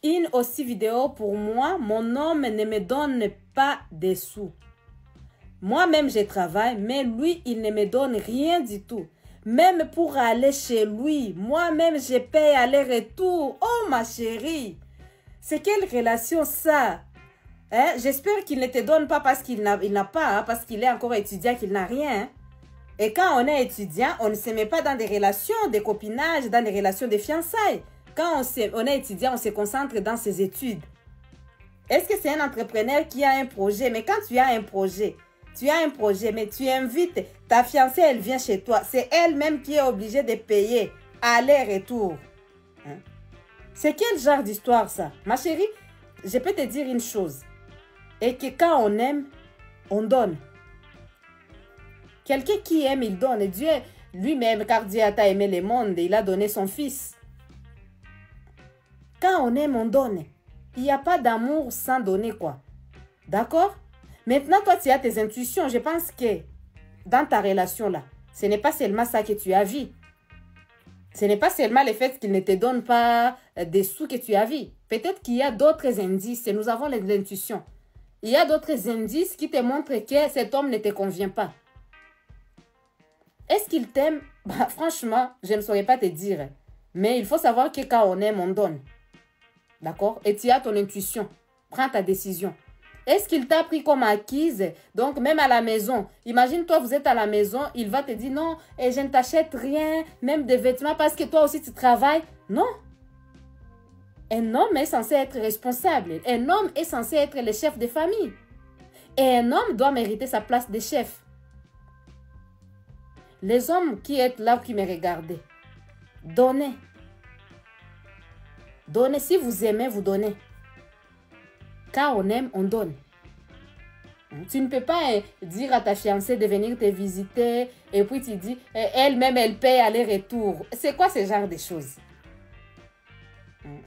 Une aussi vidéo pour moi, mon homme ne me donne pas de sous. Moi-même, je travaille, mais lui, il ne me donne rien du tout. Même pour aller chez lui, moi-même, je paye aller-retour. Oh, ma chérie, c'est quelle relation ça? Hein? J'espère qu'il ne te donne pas parce qu'il n'a pas, hein, parce qu'il est encore étudiant, qu'il n'a rien. Hein? Et quand on est étudiant, on ne se met pas dans des relations de copinage, dans des relations de fiançailles. Quand on est étudiant, on se concentre dans ses études. Est-ce que c'est un entrepreneur qui a un projet? Mais quand tu as un projet, mais tu invites ta fiancée, elle vient chez toi. C'est elle-même qui est obligée de payer aller-retour. Hein? C'est quel genre d'histoire ça? Ma chérie, je peux te dire une chose. Et que quand on aime, on donne. Quelqu'un qui aime, il donne. Et Dieu lui-même, car Dieu a aimé le monde, il a donné son fils. Quand on aime, on donne. Il n'y a pas d'amour sans donner, quoi. D'accord? Maintenant, toi, tu as tes intuitions. Je pense que dans ta relation-là, ce n'est pas seulement ça que tu as vu. Ce n'est pas seulement le fait qu'il ne te donne pas des sous que tu as vu. Peut-être qu'il y a d'autres indices et nous avons l'intuition. Il y a d'autres indices qui te montrent que cet homme ne te convient pas. Est-ce qu'il t'aime? Bah, franchement, je ne saurais pas te dire. Mais il faut savoir que quand on aime, on donne. D'accord? Et tu as ton intuition. Prends ta décision. Est-ce qu'il t'a pris comme acquise? Donc, même à la maison. Imagine-toi, vous êtes à la maison, il va te dire non, et je ne t'achète rien, même des vêtements, parce que toi aussi tu travailles. Non. Un homme est censé être responsable. Un homme est censé être le chef de famille. Et un homme doit mériter sa place de chef. Les hommes qui êtes là, qui me regardez, donnez. Donnez. Si vous aimez, vous donnez. Quand on aime, on donne. Tu ne peux pas dire à ta fiancée de venir te visiter et puis tu dis, elle-même, elle paye aller-retour. C'est quoi ce genre de choses?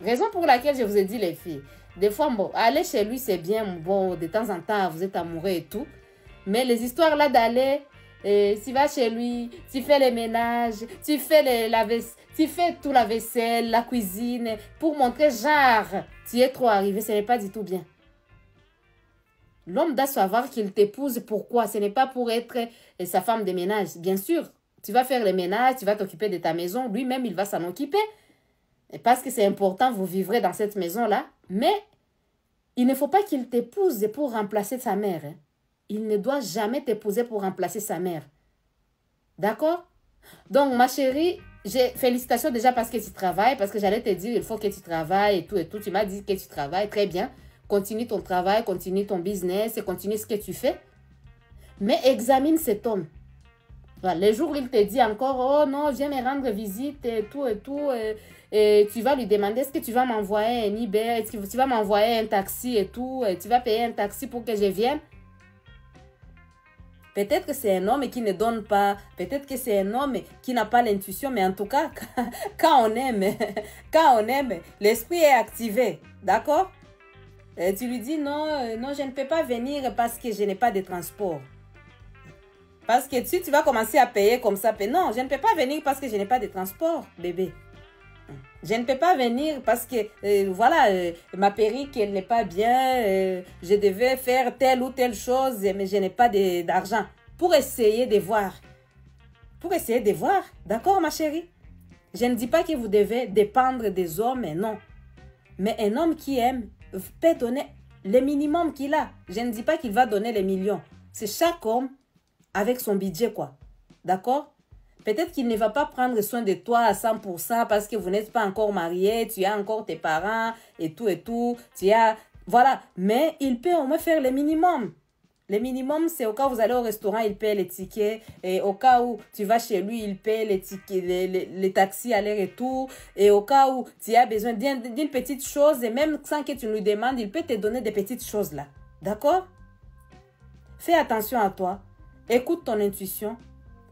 Raison pour laquelle je vous ai dit, les filles, des fois, bon, aller chez lui, c'est bien, bon, de temps en temps, vous êtes amoureux et tout. Mais les histoires là d'aller, tu vas chez lui, tu fais les ménages, tu fais tu fais tout la vaisselle, la cuisine, pour montrer genre, tu es trop arrivé, ce n'est pas du tout bien. L'homme doit savoir qu'il t'épouse. Pourquoi? Ce n'est pas pour être sa femme de ménage. Bien sûr, tu vas faire les ménages, tu vas t'occuper de ta maison. Lui-même, il va s'en occuper. Et parce que c'est important, vous vivrez dans cette maison-là. Mais il ne faut pas qu'il t'épouse pour remplacer sa mère. Hein. Il ne doit jamais t'épouser pour remplacer sa mère. D'accord? Donc, ma chérie, félicitations déjà parce que tu travailles. Parce que j'allais te dire, il faut que tu travailles et tout et tout. Tu m'as dit que tu travailles. Très bien. Continue ton travail, continue ton business et continue ce que tu fais. Mais examine cet homme. Voilà, les jours où il te dit encore, oh non, viens me rendre visite et tout et tout. Et tu vas lui demander, est-ce que tu vas m'envoyer un Uber? Est-ce que tu vas m'envoyer un taxi et tout? Et tu vas payer un taxi pour que je vienne? Peut-être que c'est un homme qui ne donne pas. Peut-être que c'est un homme qui n'a pas l'intuition. Mais en tout cas, quand on aime, l'esprit est activé. D'accord? Et tu lui dis non, non, je ne peux pas venir parce que je n'ai pas de transport. Parce que si tu vas commencer à payer comme ça, non, je ne peux pas venir parce que je n'ai pas de transport, bébé. Je ne peux pas venir parce que, voilà, ma perruque, elle n'est pas bien. Je devais faire telle ou telle chose, mais je n'ai pas d'argent. Pour essayer de voir. Pour essayer de voir. D'accord, ma chérie? Je ne dis pas que vous devez dépendre des hommes, non. Mais un homme qui aime peut donner le minimum qu'il a. Je ne dis pas qu'il va donner les millions. C'est chaque homme avec son budget, quoi. D'accord? Peut-être qu'il ne va pas prendre soin de toi à 100% parce que vous n'êtes pas encore marié, tu as encore tes parents et tout et tout. Voilà. Mais il peut au moins faire le minimum. Le minimum, c'est au cas où vous allez au restaurant, il paie les tickets. Et au cas où tu vas chez lui, il paie les tickets, les taxis aller-retour. Et au cas où tu as besoin d'une petite chose, et même sans que tu lui demandes, il peut te donner des petites choses là. D'accord? Fais attention à toi. Écoute ton intuition.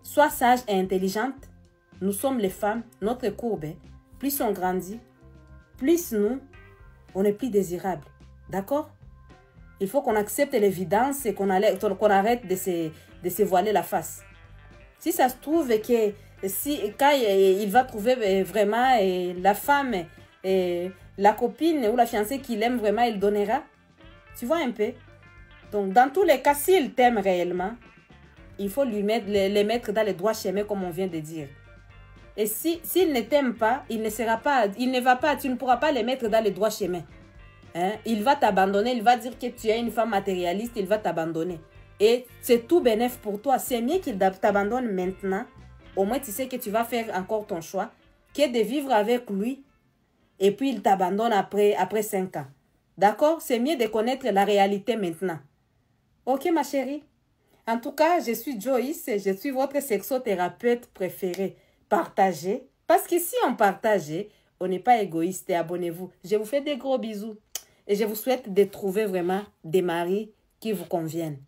Sois sage et intelligente. Nous sommes les femmes, notre courbe. Plus on grandit, plus on est plus désirable. D'accord? Il faut qu'on accepte l'évidence et qu'on arrête de se voiler la face. Si ça se trouve que quand il va trouver vraiment la femme la copine ou la fiancée qu'il aime vraiment, il donnera. Tu vois un peu? Donc, dans tous les cas, s'il t'aime réellement, il faut lui mettre, les mettre dans les droits chemins, comme on vient de dire. Et s'il ne t'aime pas, il ne va pas, tu ne pourras pas les mettre dans les droits chemins. Hein? Il va t'abandonner, il va dire que tu es une femme matérialiste, il va t'abandonner. Et c'est tout bénéf pour toi. C'est mieux qu'il t'abandonne maintenant. Au moins, tu sais que tu vas faire encore ton choix, que de vivre avec lui. Et puis, il t'abandonne après 5 ans. D'accord? C'est mieux de connaître la réalité maintenant. Ok, ma chérie? En tout cas, je suis Joyce et je suis votre sexothérapeute préférée. Partagez. Parce que si on partage, on n'est pas égoïste et abonnez-vous. Je vous fais des gros bisous. Et je vous souhaite de trouver vraiment des maris qui vous conviennent.